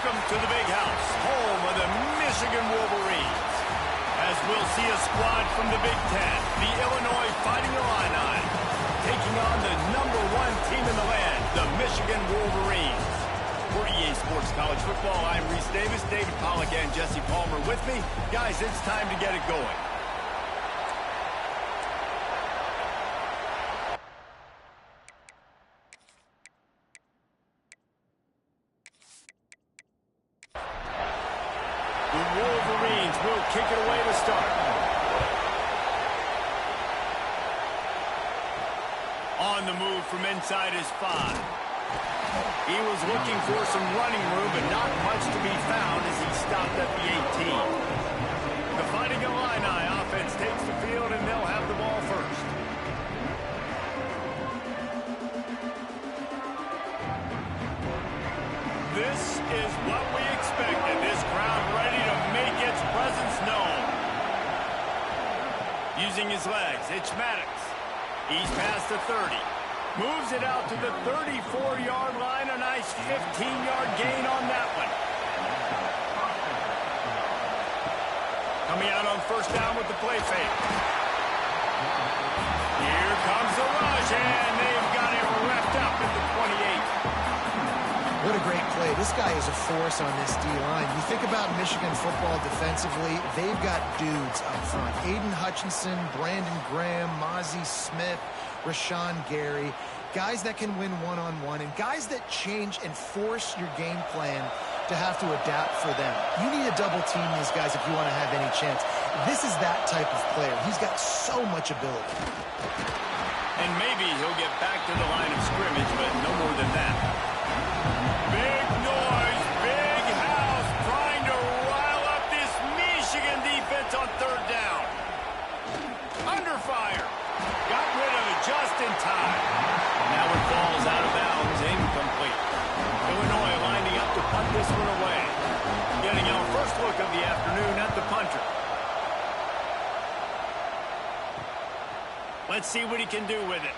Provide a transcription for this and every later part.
Welcome to the big house, home of the Michigan Wolverines. As we'll see a squad from the Big Ten, the Illinois Fighting Illini, taking on the #1 team in the land, the Michigan Wolverines. For EA Sports College Football, I'm Reese Davis, David Pollack, and Jesse Palmer with me. Guys, it's time to get it going. The Wolverines will kick it away to start. On the move from inside his 5. He was looking for some running room, but not much to be found as he stopped at the 18. The Fighting Illini offense takes the field, and they'll have the ball first. This is what we expected. This crowd ready to make its presence known. Using his legs, it's Maddox. He's past the 30. Moves it out to the 34-yard line. A nice 15-yard gain on that one. Coming out on first down with the play fake. Here comes the rush, and they've got it wrapped up at the 28. What a great play. This guy is a force on this D-line. You think about Michigan football defensively, they've got dudes up front. Aiden Hutchinson, Brandon Graham, Mozzie Smith, Rashawn Gary. Guys that can win one-on-one and guys that change and force your game plan to have to adapt for them. You need to double team these guys if you want to have any chance. This is that type of player. He's got so much ability. And maybe he'll get back to the line of scrimmage, but no more than that. Big noise, big house, trying to rile up this Michigan defense on third down. Under fire. Got rid of it just in time. Now it falls out of bounds, incomplete. Illinois lining up to punt this one away. Getting our first look of the afternoon at the punter. Let's see what he can do with it.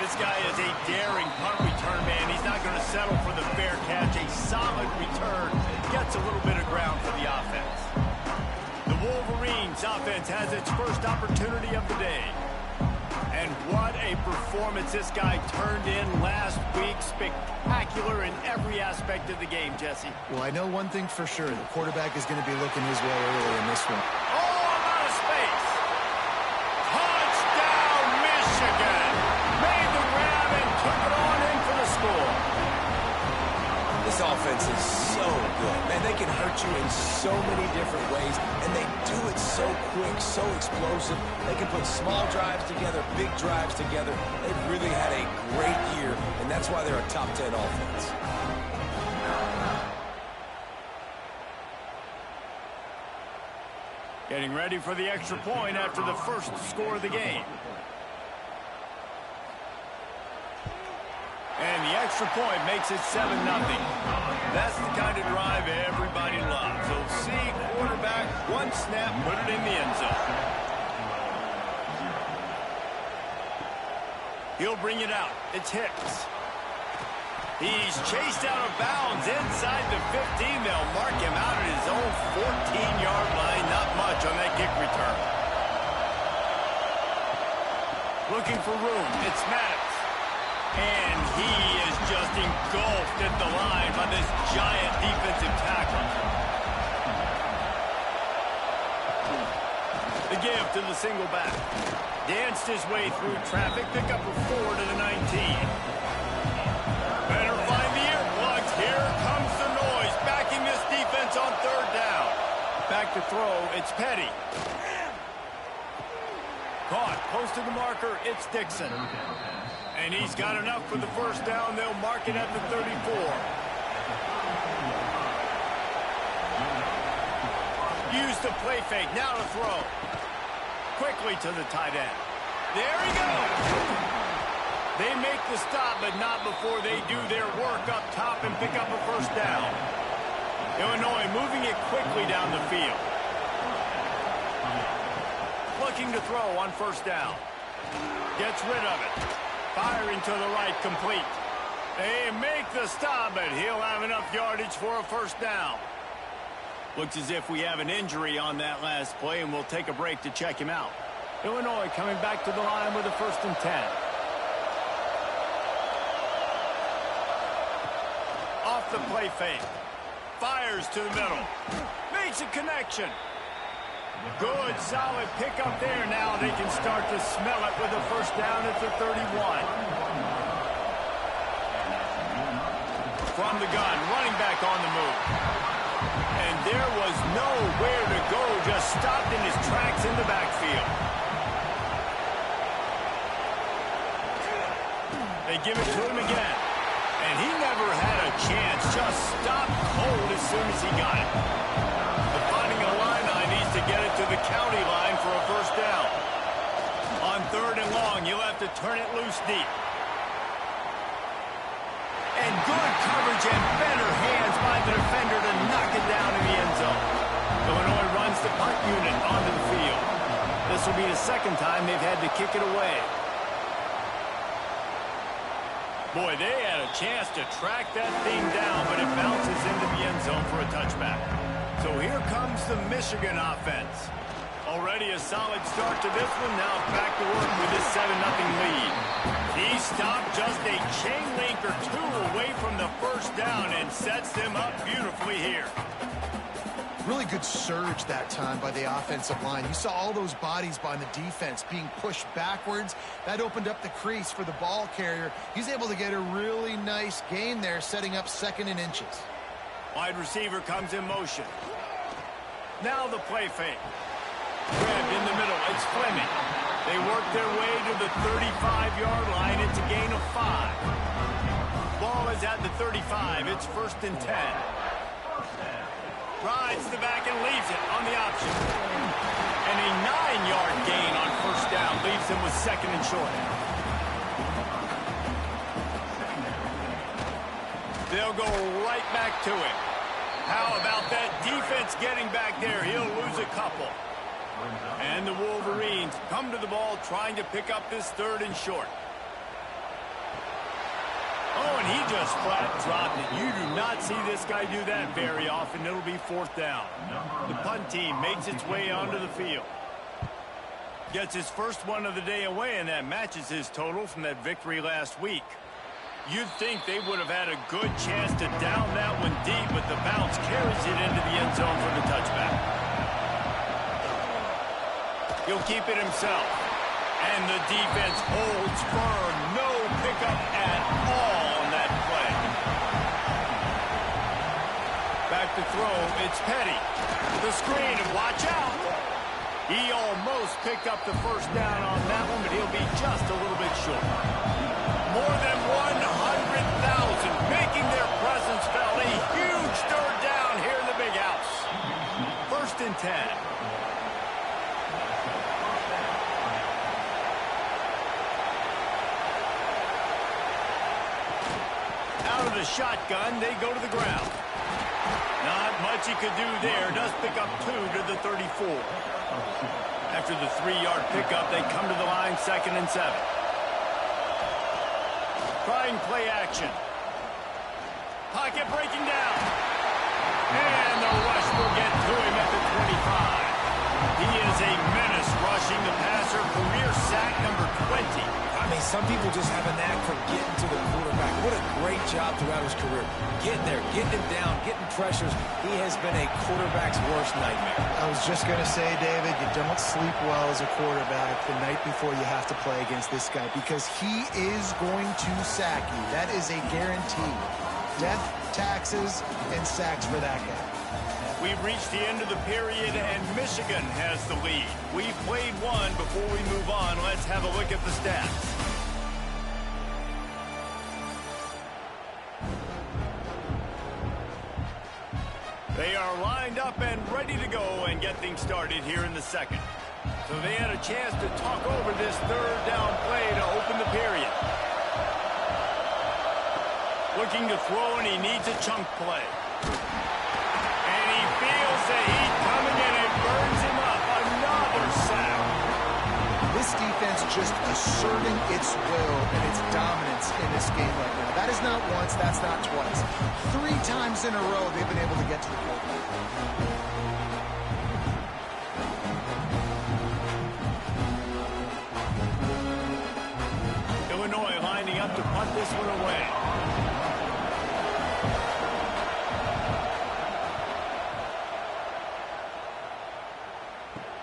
This guy is a daring punt return man. He's not going to settle for the fair catch. A solid return. Gets a little bit of ground for the offense. The Wolverines offense has its first opportunity of the day. And what a performance this guy turned in last week. Spectacular in every aspect of the game, Jesse. Well, I know one thing for sure. The quarterback is going to be looking his way early in this one. Oh, I'm out of space. Touchdown, Michigan. Made the grab and took it on in for the score. This offense is so good. Man, they can hurt you in so many different ways, and they do it so quick, so explosive. They can put small drives together, big drives together. They've really had a great year, and that's why they're a top 10 offense. Getting ready for the extra point after the first score of the game. And the extra point makes it 7-0. That's the kind of drive everybody loves. So see quarterback, one snap, put it in the end zone. He'll bring it out. It's Hicks. He's chased out of bounds inside the 15. They'll mark him out at his own 14-yard line. Not much on that kick return. Looking for room. It's Maddox. And he is just engulfed at the line by this giant defensive tackle. The give to the single back. Danced his way through traffic. Pick up a 4 to the 19. Better find the earplugs. Here comes the noise. Backing this defense on third down. Back to throw. It's Petty. Caught. Close to the marker. It's Dixon. And he's got enough for the first down. They'll mark it at the 34. Use the play fake. Now to throw. Quickly to the tight end. There he goes. They make the stop, but not before they do their work up top and pick up a first down. Illinois moving it quickly down the field. Looking to throw on first down. Gets rid of it. Firing to the right, complete. They make the stop, but he'll have enough yardage for a first down. Looks as if we have an injury on that last play, and we'll take a break to check him out. Illinois coming back to the line with a 1st and 10. Off the play fake. Fires to the middle. Makes a connection. Good, solid pickup there. Now they can start to smell it with a first down at the 31. From the gun, running back on the move. And there was nowhere to go, just stopped in his tracks in the backfield. They give it to him again. And he never had a chance, just stopped cold as soon as he got it. The finding a line needs to get it to the county line for a first down. On 3rd and long, you'll have to turn it loose deep. And good coverage and better hands by the defender to knock it down in the end zone. Illinois runs the punt unit onto the field. This will be the 2nd time they've had to kick it away. Boy, they had a chance to track that thing down, but it bounces into the end zone for a touchback. So here comes the Michigan offense. Already a solid start to this one. Now back to work with this 7-0 lead. He stopped just a chain link or 2 away from the first down and sets them up beautifully here. Really good surge that time by the offensive line. You saw all those bodies by the defense being pushed backwards. That opened up the crease for the ball carrier. He's able to get a really nice gain there, setting up 2nd and inches. Wide receiver comes in motion. Now the play fake. Grabbed in the middle. It's Fleming. They work their way to the 35-yard line. It's a gain of 5. Ball is at the 35. It's 1st and 10. Rides the back and leaves it on the option. And a 9-yard gain on first down leaves him with 2nd and short. They'll go right back to it. How about that defense getting back there? He'll lose a couple. And the Wolverines come to the ball trying to pick up this 3rd and short. Oh, and he just flat dropped it. You do not see this guy do that very often. It'll be 4th down. The punt team makes its way onto the field. Gets his first one of the day away, and that matches his total from that victory last week. You'd think they would have had a good chance to down that one deep, but the bounce carries it into the end zone for the touchback. He'll keep it himself. And the defense holds firm. No pickup at all on that play. Back to throw. It's Petty. The screen, and watch out. He almost picked up the first down on that one, but he'll be just a little bit short. More than 100,000 making their presence felt. A huge 3rd down here in the big house. 1st and 10. Out of the shotgun, they go to the ground. Not much he could do there. Does pick up 2 to the 34. After the 3-yard pickup, they come to the line, 2nd and 7. Trying play action. Pocket breaking down. And the rush will get to him at the 25. He is a menace rushing the passer. Career sack number 20. I mean, some people just have a knack for getting to the quarterback. What a great job throughout his career. Getting there, getting him down, getting pressures. He has been a quarterback's worst nightmare. I was just going to say, David, you don't sleep well as a quarterback the night before you have to play against this guy because he is going to sack you. That is a guarantee. Death, taxes, and sacks for that guy. We've reached the end of the period, and Michigan has the lead. We've played one. Before we move on, let's have a look at the stats. They are lined up and ready to go and get things started here in the 2nd. So they had a chance to talk over this 3rd down play to open the period. Looking to throw, and he needs a chunk play. And he feels the heat coming in and burns him up. Another sack. This defense just asserting its will and its dominance in this game right now. That is not once, that's not twice. 3 times in a row they've been able to get to the quarterback. Illinois lining up to punt this one away.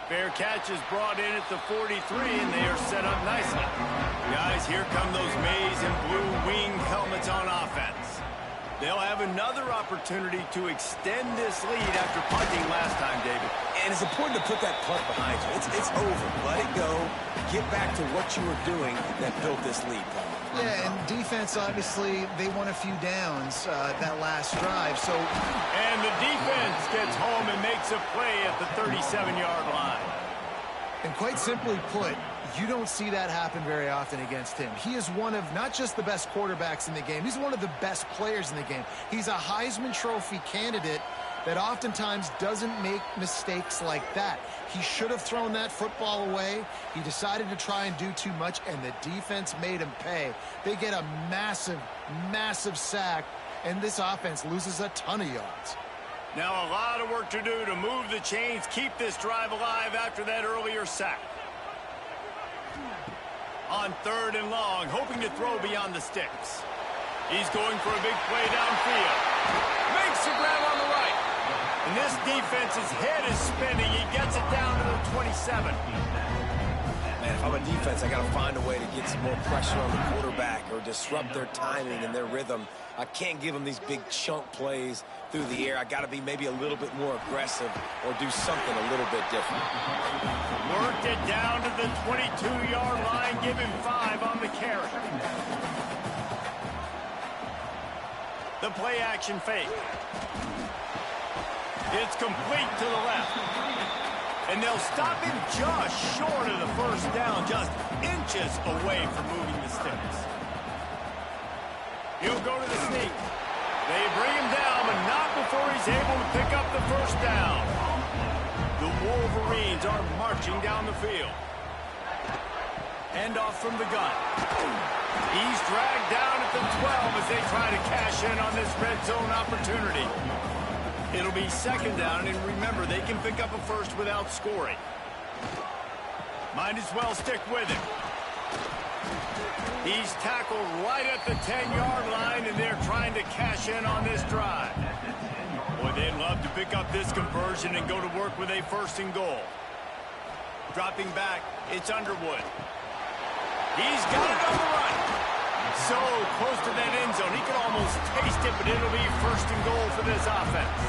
Fair catch is brought in at the 43, and they are set up nicely. Guys, here come those maize and blue wing helmets on offense. They'll have another opportunity to extend this lead after punting last time, David. And it's important to put that punt behind you. It's over. Let it go. Get back to what you were doing that built this lead, Paul. Yeah, and defense, obviously, they won a few downs that last drive, so... And the defense gets home and makes a play at the 37-yard line. And quite simply put, you don't see that happen very often against him. He is one of not just the best quarterbacks in the game, he's one of the best players in the game. He's a Heisman Trophy candidate that oftentimes doesn't make mistakes like that. He should have thrown that football away. He decided to try and do too much, and the defense made him pay. They get a massive, massive sack, and this offense loses a ton of yards. Now a lot of work to do to move the chains, keep this drive alive after that earlier sack. On 3rd and long, hoping to throw beyond the sticks. He's going for a big play downfield. Makes the grab on the right. And this defense's head is spinning. He gets it down to the 27. Man, if I'm a defense, I got to find a way to get some more pressure on the quarterback or disrupt their timing and their rhythm. I can't give them these big chunk plays through the air. I got to be maybe a little bit more aggressive or do something a little bit different. Worked it down to the 22-yard line. Give him 5 on the carry. The play action fake. It's complete to the left. And they'll stop him just short of the first down, just inches away from moving the sticks. He'll go to the sneak. They bring him down, but not before he's able to pick up the first down. The Wolverines are marching down the field. Handoff from the gun. He's dragged down at the 12 as they try to cash in on this red zone opportunity. It'll be 2nd down, and remember, they can pick up a first without scoring. Might as well stick with him. He's tackled right at the 10-yard line, and they're trying to cash in on this drive. Boy, they'd love to pick up this conversion and go to work with a 1st and goal. Dropping back, it's Underwood. He's got it on the run. So close to that end zone. He can almost taste it, but it'll be 1st and goal for this offense.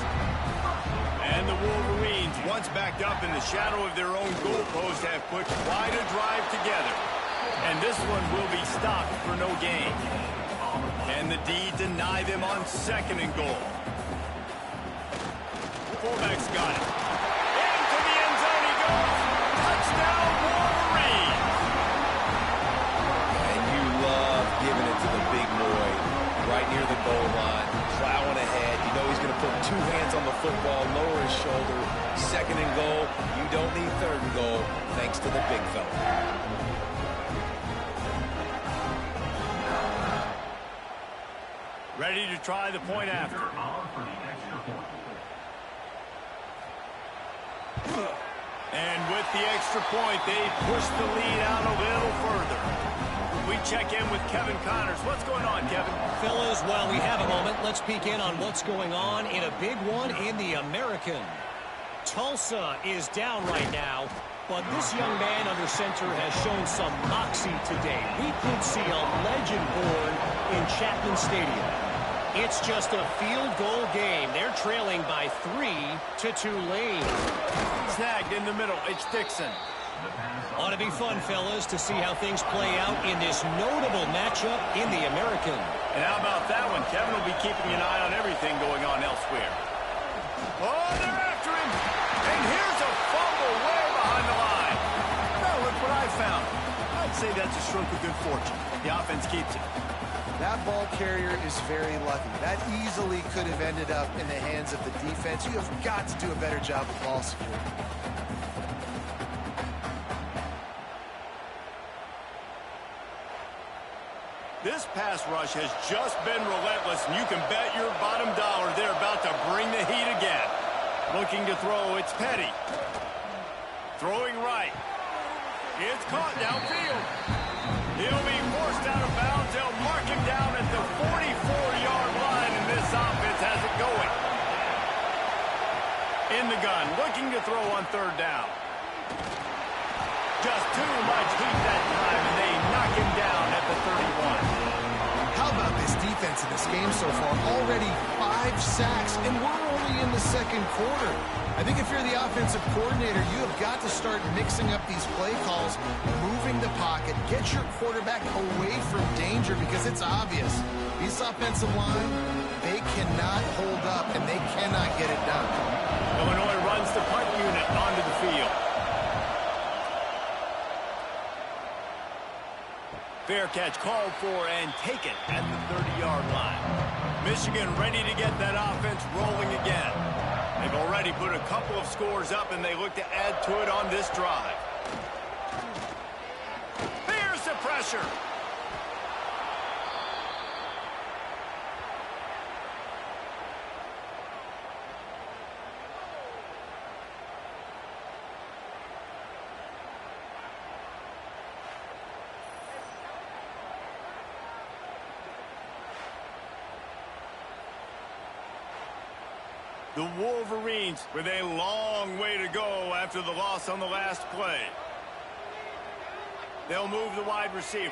And the Wolverines, once backed up in the shadow of their own goalpost, have put quite a drive together. And this one will be stopped for no gain. And the D deny them on 2nd and goal. Fullback's got it. Into the end zone he goes. Touchdown, Wolverines. And you love giving it to the big boy right near the goal line, plowing ahead. You know he's going to put 2 hands on the football, lower his shoulder. 2nd and goal. You don't need 3rd and goal, thanks to the big fella. Ready to try the point after. And with the extra point, they push the lead out a little further. We check in with Kevin Connors. What's going on, Kevin? Fellas, while we have a moment, let's peek in on what's going on in a big one in the American. Tulsa is down right now, but this young man under center has shown some moxie today. We could see a legend born in Chapman Stadium. It's just a field goal game. They're trailing by 3 to Tulane. Snagged in the middle. It's Dixon. Ought to be fun, fellas, to see how things play out in this notable matchup in the American. And how about that one? Kevin will be keeping an eye on everything going on elsewhere. Oh, they're after him. And here's a fumble way behind the line. Now look what I found. I'd say that's a stroke of good fortune. The offense keeps it. That ball carrier is very lucky. That easily could have ended up in the hands of the defense. You have got to do a better job of ball security. This pass rush has just been relentless, and you can bet your bottom dollar they're about to bring the heat again. Looking to throw, it's Petty. Throwing right. It's caught downfield. He'll be forced out of bounds. They'll mark him down at the 44-yard line, and this offense has it going. In the gun, looking to throw on third down. Just too much heat that time, and they knock him down at the 31. How about this defense in this game so far? Already 5 sacks, and we're only in the second quarter. I think if you're the offensive coordinator, you have got to start mixing up these play calls, moving the pocket, get your quarterback away from danger, because it's obvious. This offensive line, they cannot hold up, and they cannot get it done. Illinois runs the punt unit onto the field. Fair catch called for and taken at the 30-yard line. Michigan ready to get that offense rolling again. They've already put a couple of scores up, and they look to add to it on this drive. There's the pressure. The Wolverines with a long way to go after the loss on the last play. They'll move the wide receiver.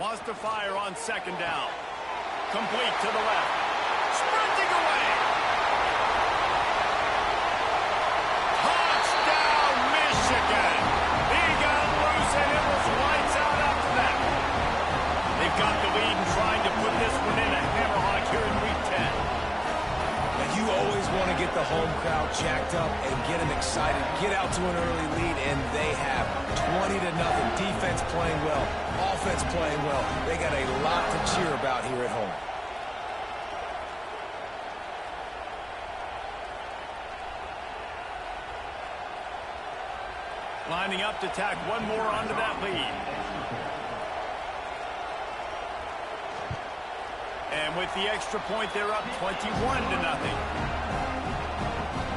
Wants to fire on second down. Complete to the left. Sprinting away. Touchdown, Michigan. He got loose, and it was lights out after that. They've got the lead and trying to put this one in a hammerlock here in Week 10. Now, you always want to get the home crowd jacked up and get them excited. Get out to an early lead, and they have 20-0. Defense playing well, offense playing well. They got a lot to cheer about here at home. Lining up to tack one more onto that lead. And with the extra point, they're up 21-0.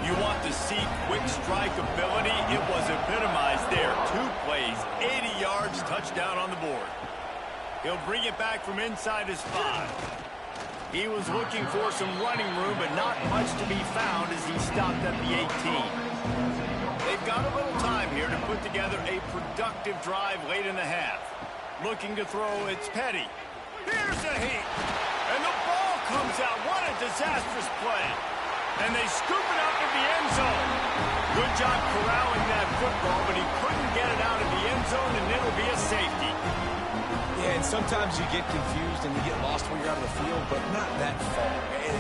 You want to see quick strike ability? It was epitomized there. 2 plays, 80 yards, touchdown on the board. He'll bring it back from inside his 5. He was looking for some running room, but not much to be found as he stopped at the 18. They've got a little time here to put together a productive drive late in the half. Looking to throw, it's Petty. Here's the heat. And the ball comes out. What a disastrous play. And they scoop it up in the end zone. Good job corralling that football, but he couldn't get it out of the end zone, and it'll be a safety. Yeah, and sometimes you get confused and you get lost when you're out of the field, but not that far. And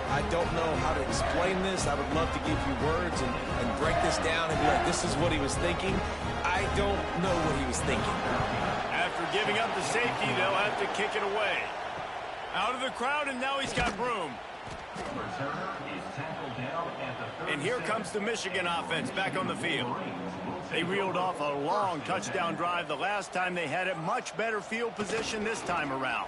I don't know how to explain this. I would love to give you words and break this down and be like, this is what he was thinking. I don't know what he was thinking. After giving up the safety, they'll have to kick it away. Out of the crowd, and now he's got room. And here comes the Michigan offense back on the field. They reeled off a long touchdown drive the last time they had it. Much better field position this time around.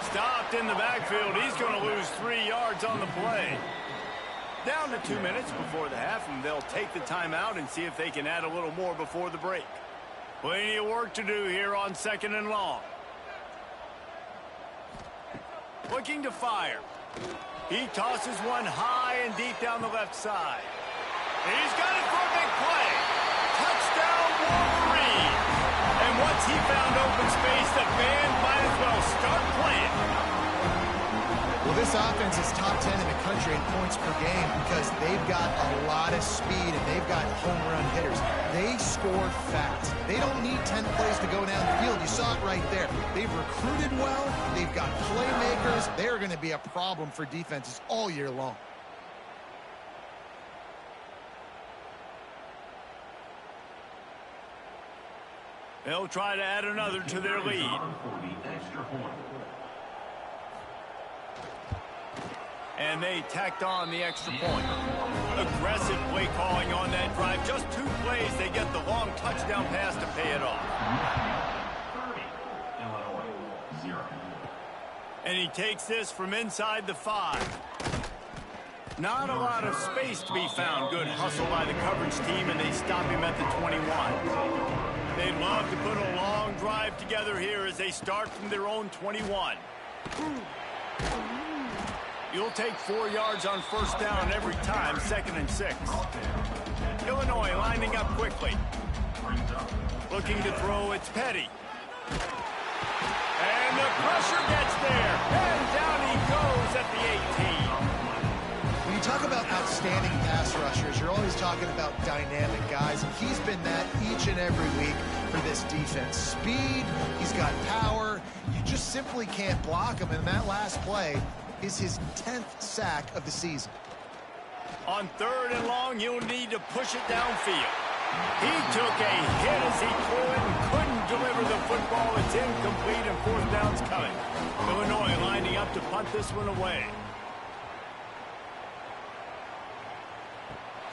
Stopped in the backfield. He's going to lose 3 yards on the play. Down to 2 minutes before the half, and they'll take the timeout and see if they can add a little more before the break. Plenty of work to do here on 2nd and long. Looking to fire. He tosses one high and deep down the left side. He's got it for a big play. Touchdown, Wolverines. And once he found open space, the band might as well start playing. Well, this offense is top 10 in the country in points per game because they've got a lot of speed and they've got home run hitters. They score fast. They don't need 10 plays to go down the field. You saw it right there. They've recruited well. They've got playmakers. They're going to be a problem for defenses all year long. They'll try to add another to their lead. And they tacked on the extra point. aggressive play calling on that drive. Just 2 plays, they get the long touchdown pass to pay it off. And he takes this from inside the 5. Not a lot of space to be found. Good hustle by the coverage team, and they stop him at the 21. They'd love to put a long drive together here as they start from their own 21. You'll take 4 yards on first down every time, 2nd and 6. Illinois lining up quickly. Looking to throw, it's Petty. And the pressure gets there. And down he goes at the 18. When you talk about outstanding pass rushers, you're always talking about dynamic guys, and he's been that each and every week for this defense. Speed, he's got power. You just simply can't block him, and that last play is his 10th sack of the season. On 3rd and long, you'll need to push it downfield. He took a hit as he threw it and couldn't deliver the football. It's incomplete, and 4th down's coming. Illinois lining up to punt this one away.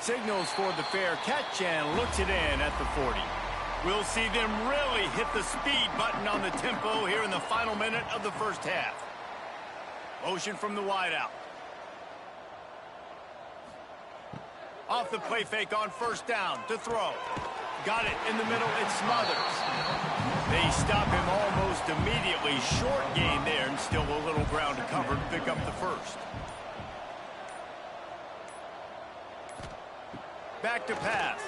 Signals for the fair catch and looks it in at the 40. We'll see them really hit the speed button on the tempo here in the final minute of the first half. Motion from the wideout. Off the play fake on first down to throw. Got it in the middle, it's Smothers. They stop him almost immediately. Short gain there and still a little ground to cover to pick up the first. Back to pass.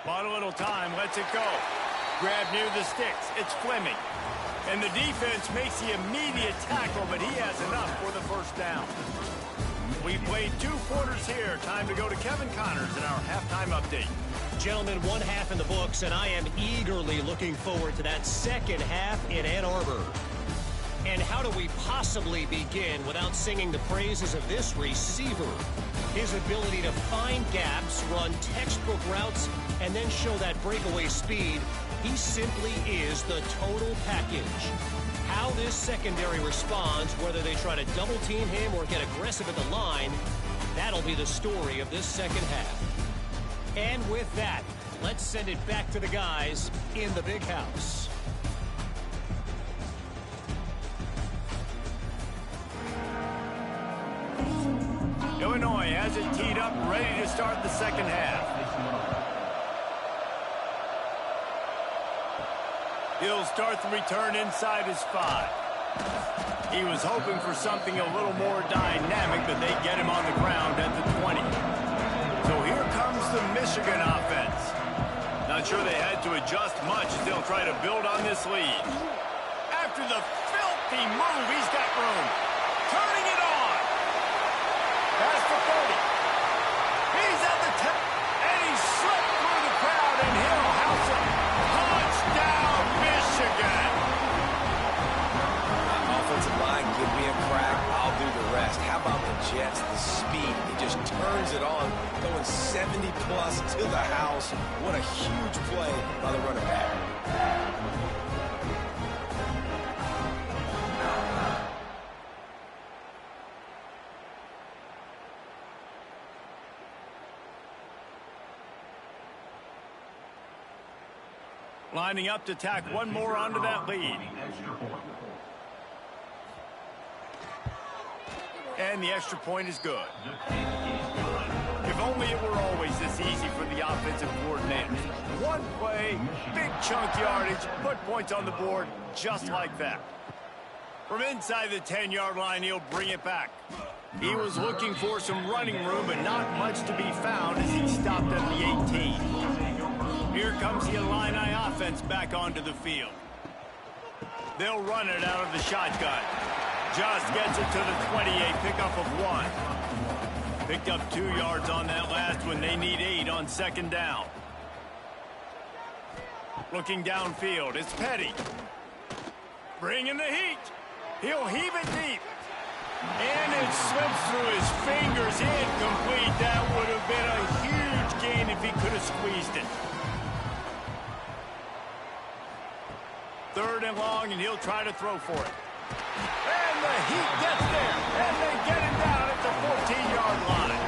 Bought a little time, lets it go. Grab near the sticks, it's Fleming. And the defense makes the immediate tackle, but he has enough for the first down. We played 2 quarters here. Time to go to Kevin Connors in our halftime update. Gentlemen, 1 half in the books, and I am eagerly looking forward to that second half in Ann Arbor. And how do we possibly begin without singing the praises of this receiver? His ability to find gaps, run textbook routes, and then show that breakaway speed. He simply is the total package. How this secondary responds, whether they try to double team him or get aggressive at the line, that'll be the story of this second half. And with that, let's send it back to the guys in the big house. Illinois has it teed up, ready to start the second half. He'll start the return inside his 5. He was hoping for something a little more dynamic, but they get him on the ground at the 20. So here comes the Michigan offense. Not sure they had to adjust much as they'll try to build on this lead. After the filthy move, he's got room. Turning it on. Pass to 30. He's at the 10. And he slipped through the crowd, and he'll house it. Touchdown, Michigan. Offensive line, give me a crack. I'll do the rest. How about the Jets? The speed. He just turns it on, going 70-plus to the house. What a huge play by the running back. Lining up to tack one more onto that lead. And the extra point is good. If only it were always this easy for the offensive coordinators. One play, big chunk yardage, put points on the board just like that. From inside the 10-yard line, he'll bring it back. He was looking for some running room, but not much to be found as he stopped at the 18. Here comes the Illini offense back onto the field. They'll run it out of the shotgun. Just gets it to the 20, a pickup of 1. Picked up 2 yards on that last one. They need 8 on second down. Looking downfield, it's Petty. Bringing the heat. He'll heave it deep. And it slips through his fingers. Incomplete. That would have been a huge gain if he could have squeezed it. 3rd and long, and he'll try to throw for it. And the heat gets there. And they get him down at the 14-yard line.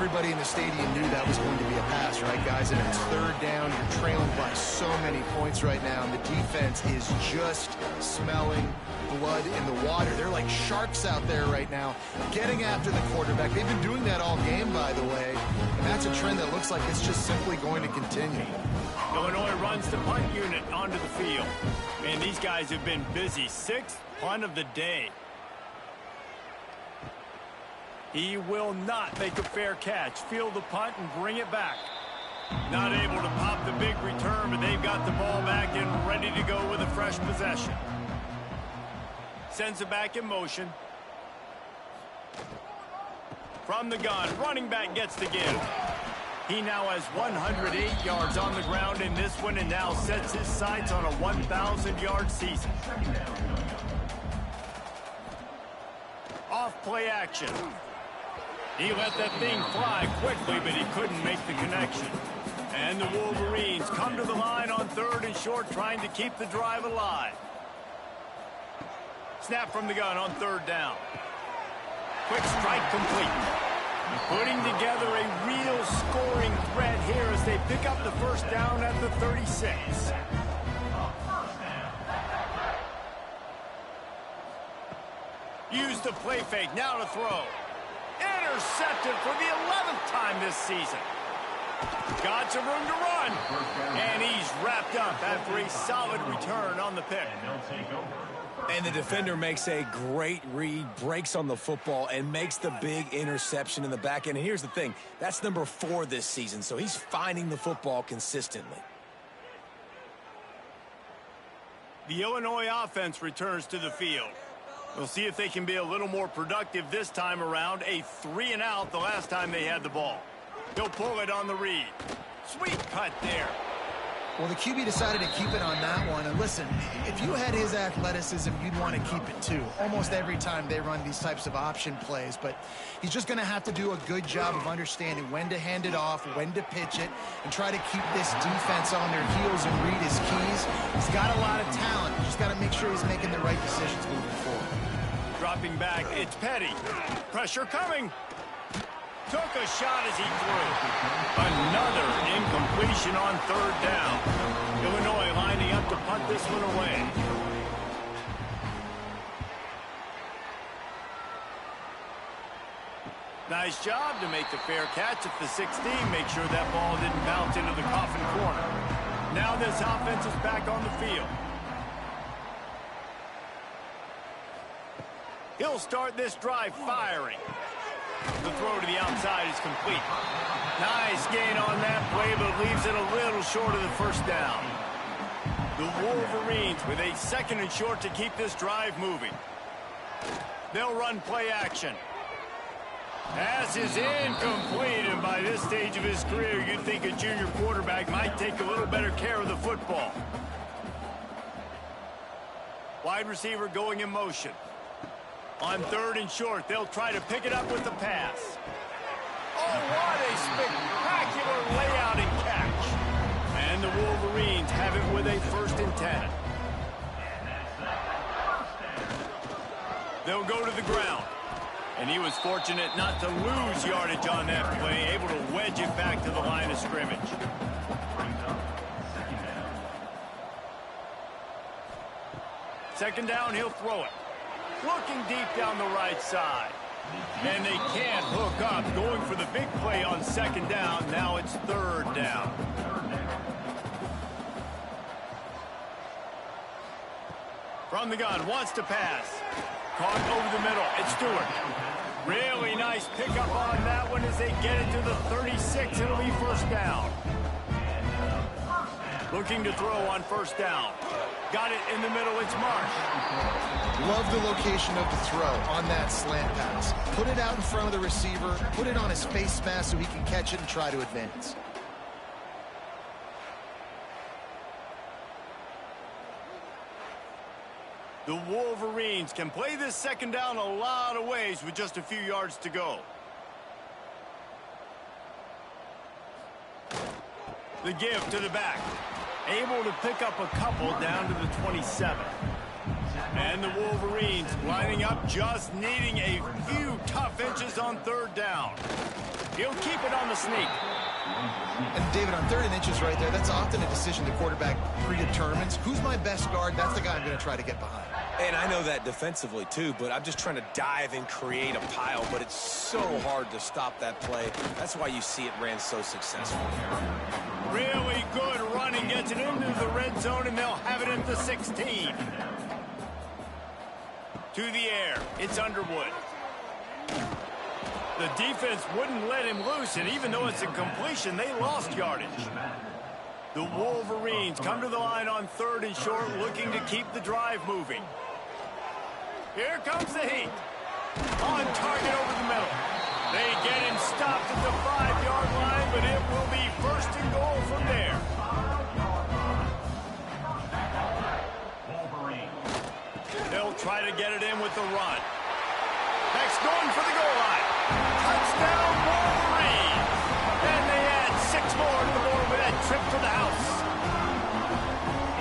everybody in the stadium knew that was going to be a pass, right, guys? And it's third down. You're trailing by so many points right now, and the defense is just smelling blood in the water. They're like sharks out there right now, getting after the quarterback. They've been doing that all game, by the way, and that's a trend that looks like it's just simply going to continue. Illinois runs the punt unit onto the field. And these guys have been busy. Sixth punt of the day. He will not make a fair catch. Field the punt and bring it back. Not able to pop the big return, but they've got the ball back and ready to go with a fresh possession. Sends it back in motion. From the gun, running back gets the give. He now has 108 yards on the ground in this one and now sets his sights on a 1,000-yard season. Off play action. He let that thing fly quickly, but he couldn't make the connection. And the Wolverines come to the line on third and short, trying to keep the drive alive. Snap from the gun on third down. Quick strike complete. Putting together a real scoring threat here as they pick up the first down at the 36. Use the play fake, now to throw. Intercepted for the 11th time this season. Got some room to run. And he's wrapped up after a solid return on the pick. And the defender makes a great read, breaks on the football, and makes the big interception in the back end. And here's the thing, that's number 4 this season, so he's finding the football consistently. The Illinois offense returns to the field. We'll see if they can be a little more productive this time around. A 3-and-out the last time they had the ball. He'll pull it on the read. Sweet cut there. Well, the QB decided to keep it on that one. And listen, if you had his athleticism, you'd want to keep it too. Almost every time they run these types of option plays. But he's just going to have to do a good job of understanding when to hand it off, when to pitch it, and try to keep this defense on their heels and read his keys. He's got a lot of talent. He's just got to make sure he's making the right decisions moving forward. Dropping back, it's Petty. Pressure coming. Took a shot as he threw. Another incompletion on third down. Illinois lining up to punt this one away. Nice job to make the fair catch at the 16. Make sure that ball didn't bounce into the coffin corner. Now this offense is back on the field. He'll start this drive firing. The throw to the outside is complete. Nice gain on that play, but leaves it a little short of the first down. The Wolverines with a 2nd and short to keep this drive moving. They'll run play action. Pass is incomplete, and by this stage of his career, you'd think a junior quarterback might take a little better care of the football. Wide receiver going in motion. On 3rd and short, they'll try to pick it up with the pass. Oh, what a spectacular layout and catch. And the Wolverines have it with a 1st and 10. They'll go to the ground. And he was fortunate not to lose yardage on that play, able to wedge it back to the line of scrimmage. Second down, he'll throw it. Looking deep down the right side. And they can't hook up. Going for the big play on 2nd down. Now it's 3rd down. From the gun, wants to pass. Caught over the middle. It's Stewart. Really nice pickup on that one as they get it to the 36. It'll be 1st down. Looking to throw on 1st down. Got it in the middle. It's Marsh. Love the location of the throw on that slant pass. Put it out in front of the receiver. Put it on his face mask so he can catch it and try to advance. The Wolverines can play this 2nd down a lot of ways with just a few yards to go. The give to the back. Able to pick up a couple down to the 27. And the Wolverines lining up, just needing a few tough inches on 3rd down. He'll keep it on the sneak. And David, on 3rd and inches right there, that's often a decision the quarterback predetermines. Who's my best guard? That's the guy I'm going to try to get behind. And I know that defensively, too, but I'm just trying to dive and create a pile, but it's so hard to stop that play. That's why you see it ran so successful here. Really good running, gets it into the red zone, and they'll have it at the 16. To the air, it's Underwood. The defense wouldn't let him loose, and even though it's a completion, they lost yardage. The Wolverines come to the line on 3rd and short, looking to keep the drive moving. Here comes the heat. On target over the middle. They get him stopped at the 5-yard line, but it will be 1st and goal from there. They'll try to get it in with the run. Next, going for the goal line. Touchdown, Wolverines! And they add 6 more to the board with that trip to the house.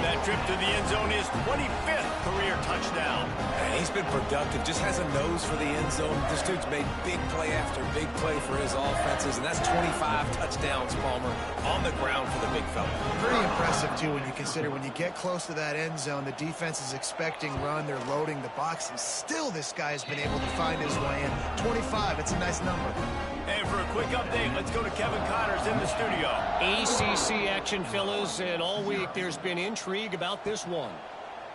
That trip to the end zone is 25th career touchdown. And he's been productive, just has a nose for the end zone. This dude's made big play after big play for his offenses, and that's 25 touchdowns, Palmer, on the ground for the big fella. Pretty impressive, too, when you consider when you get close to that end zone, the defense is expecting run, they're loading the box, and still this guy's been able to find his way in. 25, it's a nice number. And for a quick update, let's go to Kevin Connors in the studio. ACC action, fellas, and all week there's been intrigue about this one.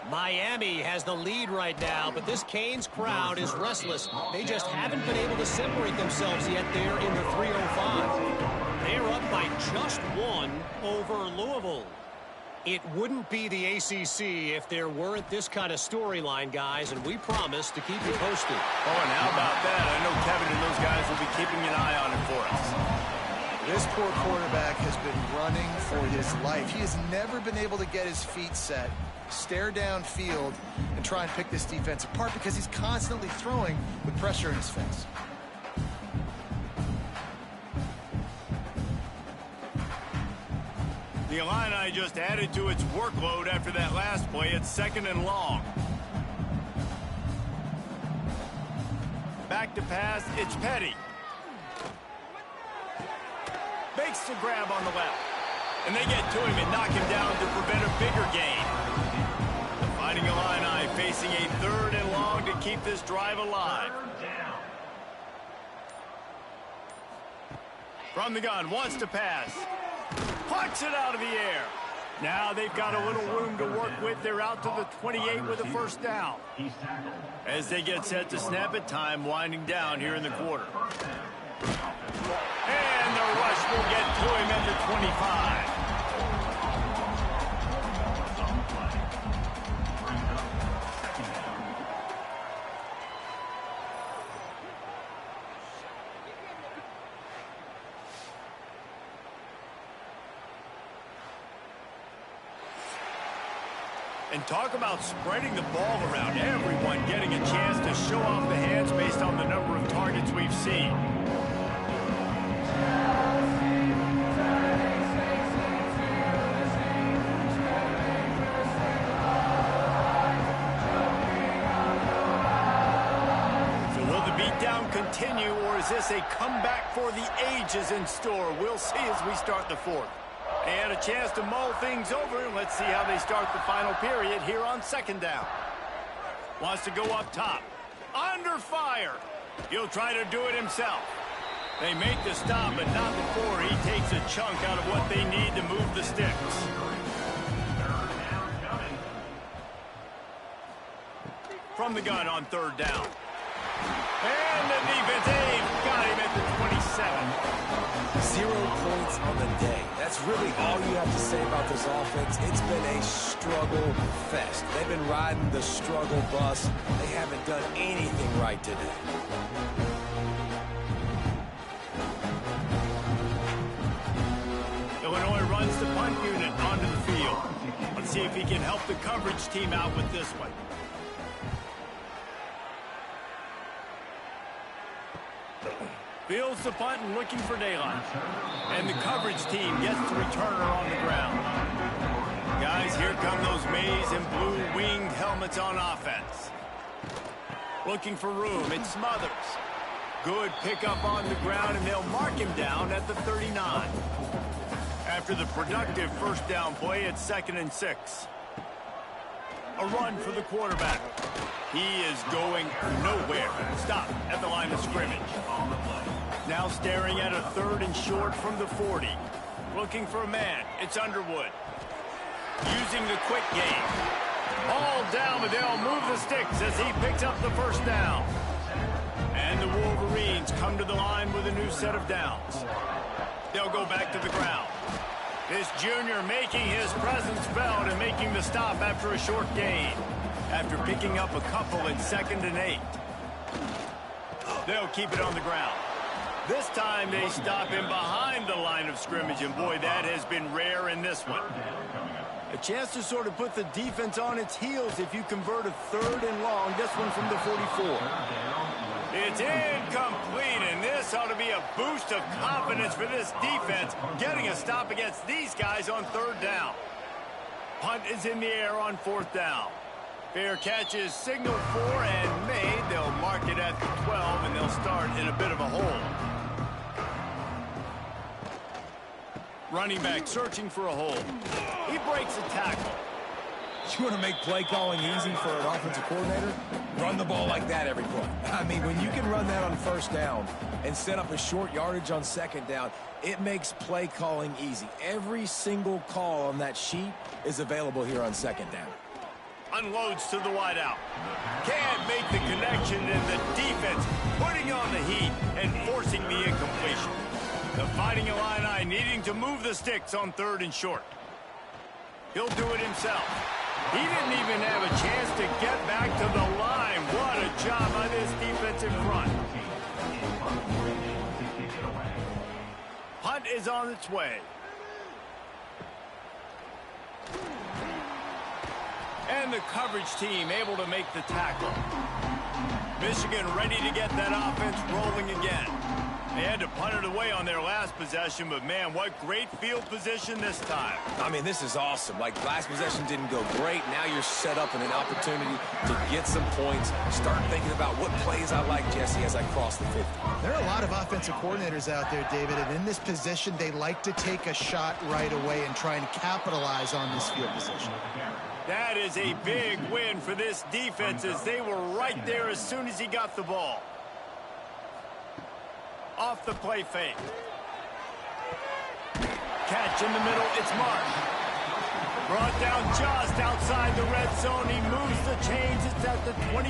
Miami has the lead right now, but this Canes crowd is restless. They just haven't been able to separate themselves yet there in the 305. They're up by just 1 over Louisville. It wouldn't be the ACC if there weren't this kind of storyline, guys, and we promise to keep you posted. Oh, and how about that? I know Kevin and those guys will be keeping an eye on it for us. This poor quarterback has been running for his life. He has never been able to get his feet set, stare downfield, and try and pick this defense apart because he's constantly throwing with pressure in his face. The Illini just added to its workload after that last play. It's 2nd and long. Back to pass, it's Petty. Makes the grab on the left. And they get to him and knock him down to prevent a bigger gain. The Fighting Illini facing a 3rd and long to keep this drive alive. From the gun, wants to pass. Pucks it out of the air. Now they've got a little room to work with. They're out to the 28 with a 1st down. As they get set to snap it, time winding down here in the quarter. And the rush will get to him at the 25. And talk about spreading the ball around. Everyone getting a chance to show off the hands based on the number of targets we've seen. So will the beatdown continue, or is this a comeback for the ages in store? We'll see as we start the 4th. And a chance to mull things over. Let's see how they start the final period here on 2nd down. Wants to go up top. Under fire. He'll try to do it himself. They make the stop, but not before he takes a chunk out of what they need to move the sticks. From the gun on 3rd down. And the defense, got him at the 27. 0 points on the day. That's really all you have to say about this offense. It's been a struggle fest. They've been riding the struggle bus. They haven't done anything right today. Illinois runs the punt unit onto the field. Let's see if he can help the coverage team out with this one. Fields the punt and looking for daylight. And the coverage team gets the returner on the ground. Guys, here come those maize and blue winged helmets on offense. Looking for room, it's Smothers. Good pickup on the ground, and they'll mark him down at the 39. After the productive first down play, it's 2nd and 6. A run for the quarterback. He is going nowhere. Stop at the line of scrimmage. Now staring at a 3rd and short from the 40. Looking for a man. It's Underwood. Using the quick game. All down, but they'll move the sticks as he picks up the first down. And the Wolverines come to the line with a new set of downs. They'll go back to the ground. This junior making his presence felt and making the stop after a short gain. After picking up a couple at 2nd and 8. They'll keep it on the ground. This time they stop him behind the line of scrimmage, and boy, that has been rare in this one. A chance to sort of put the defense on its heels if you convert a 3rd and long. This one from the 44. It's incomplete, and this ought to be a boost of confidence for this defense, getting a stop against these guys on 3rd down. Punt is in the air on 4th down. Fair catch is signaled for and made. They'll mark it at the 12, and they'll start in a bit of a hole. Running back searching for a hole. He breaks a tackle. You want to make play calling easy for an offensive coordinator? Run the ball like that every play. I mean, when you can run that on 1st down and set up a short yardage on 2nd down, it makes play calling easy. Every single call on that sheet is available here on 2nd down. Unloads to the wideout. Can't make the connection, and the defense putting on the heat and forcing the incompletion. The Fighting Illini needing to move the sticks on 3rd and short. He'll do it himself. He didn't even have a chance to get back to the line. What a job by this defensive front. Punt is on its way. And the coverage team able to make the tackle. Michigan ready to get that offense rolling again. They had to punt it away on their last possession, but man, what great field position this time. I mean, this is awesome. Like, last possession didn't go great. Now you're set up in an opportunity to get some points. Start thinking about what plays I like, Jesse, as I cross the 50. There are a lot of offensive coordinators out there, David, and in this position, they like to take a shot right away and try and capitalize on this field position. That is a big win for this defense, as they were right there as soon as he got the ball. Off the play fake. Catch in the middle, it's marked. Brought down just outside the red zone. He moves the chains, it's at the 22.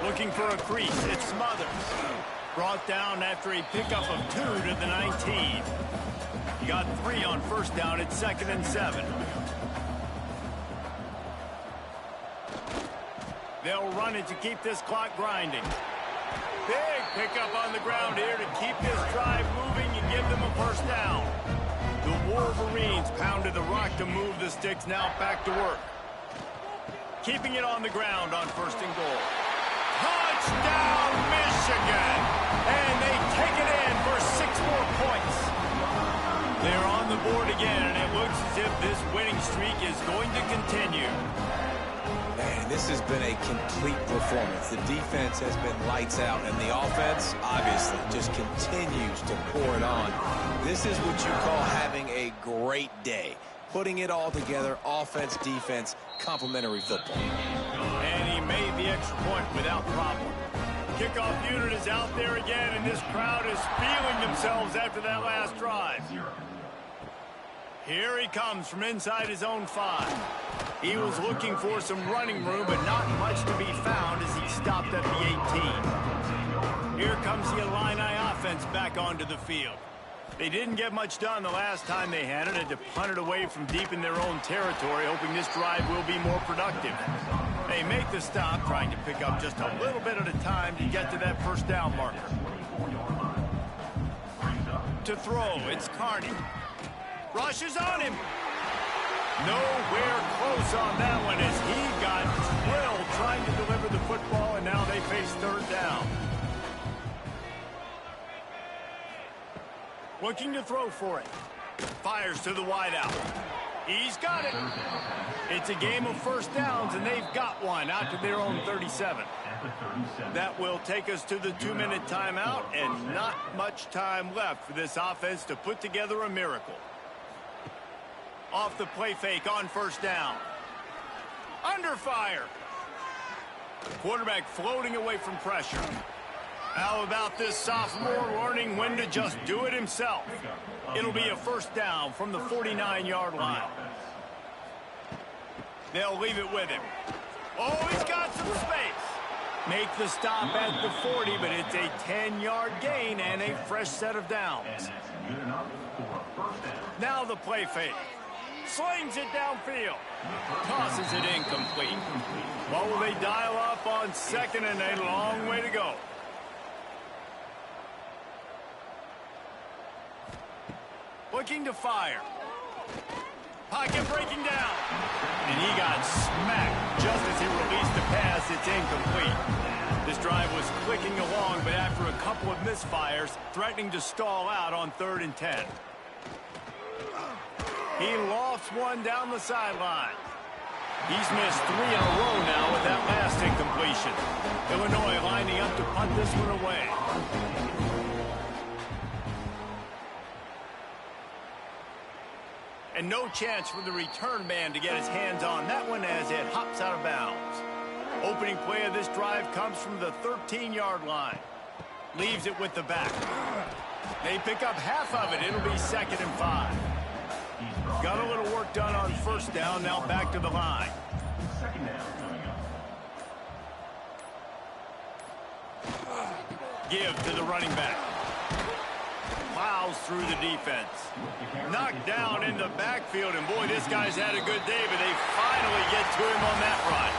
Looking for a crease, it's Smothers. Brought down after a pickup of 2 to the 19. He got 3 on 1st down, it's 2nd and 7. They'll run it to keep this clock grinding. Big pickup on the ground here to keep this drive moving and give them a 1st down. The Wolverines pounded the rock to move the sticks, now back to work. Keeping it on the ground on 1st and goal. Touchdown, Michigan! And they take it in for 6 more points. They're on the board again, and it looks as if this winning streak is going to continue. Man, this has been a complete performance. The defense has been lights out, and the offense, obviously, just continues to pour it on. This is what you call having a great day. Putting it all together, offense, defense, complementary football. And he made the extra point without problem. Kickoff unit is out there again, and this crowd is feeling themselves after that last drive. Here he comes from inside his own 5. He was looking for some running room, but not much to be found as he stopped at the 18. Here comes the Illini offense back onto the field. They didn't get much done the last time they had it. Had to punt it away from deep in their own territory, hoping this drive will be more productive. They make the stop, trying to pick up just a little bit at a time to get to that 1st down marker. To throw, it's Carney. Rushes on him. Nowhere close on that one as he got drilled trying to deliver the football, and now they face 3rd down. Looking to throw for it. Fires to the wideout. He's got it. It's a game of 1st downs, and they've got one out to their own 37. That will take us to the 2-minute timeout, and not much time left for this offense to put together a miracle. Off the play fake on first down. Under fire. Quarterback floating away from pressure. How about this sophomore learning when to just do it himself? It'll be a first down from the 49-yard line. They'll leave it with him. Oh, he's got some space. Make the stop at the 40, but it's a 10-yard gain and a fresh set of downs. Now the play fake. Slings it downfield. Tosses it incomplete. What will they dial up on second, and a long way to go? Looking to fire. Pocket breaking down. And he got smacked just as he released the pass. It's incomplete. This drive was clicking along, but after a couple of misfires, threatening to stall out on 3rd and 10. He lofts one down the sideline. He's missed 3 in a row now with that last incompletion. Illinois lining up to punt this one away. And no chance for the return man to get his hands on that one as it hops out of bounds. Opening play of this drive comes from the 13-yard line. Leaves it with the back. They pick up half of it. It'll be 2nd and 5. Got a little work done on first down. Now back to the line. Give to the running back. Plows through the defense. Knocked down in the backfield, and boy, this guy's had a good day, but they finally get to him on that run.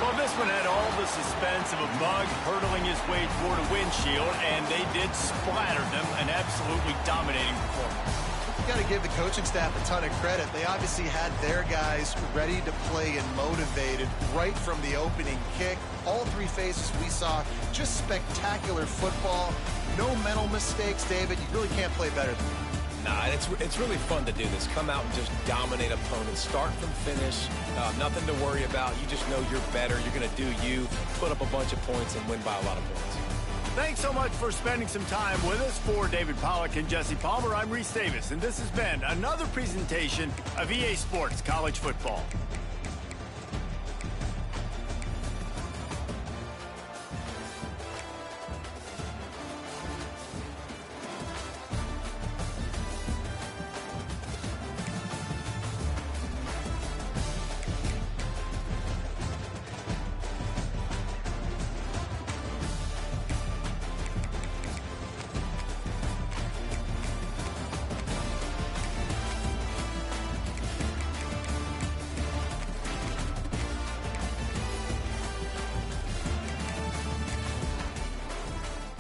Well, this one had all the suspense of a bug hurtling his way toward a windshield, and they did splatter them. An absolutely dominating performance. You got to give the coaching staff a ton of credit. They obviously had their guys ready to play and motivated right from the opening kick. All 3 phases we saw, just spectacular football. No mental mistakes, David. You really can't play better than that. Nah, it's really fun to do this. Come out and just dominate opponents. Start from finish. Nothing to worry about. You just know you're better. You're going to do you, put up a bunch of points, and win by a lot of points. Thanks so much for spending some time with us. For David Pollack and Jesse Palmer, I'm Reese Davis, and this has been another presentation of EA Sports College Football.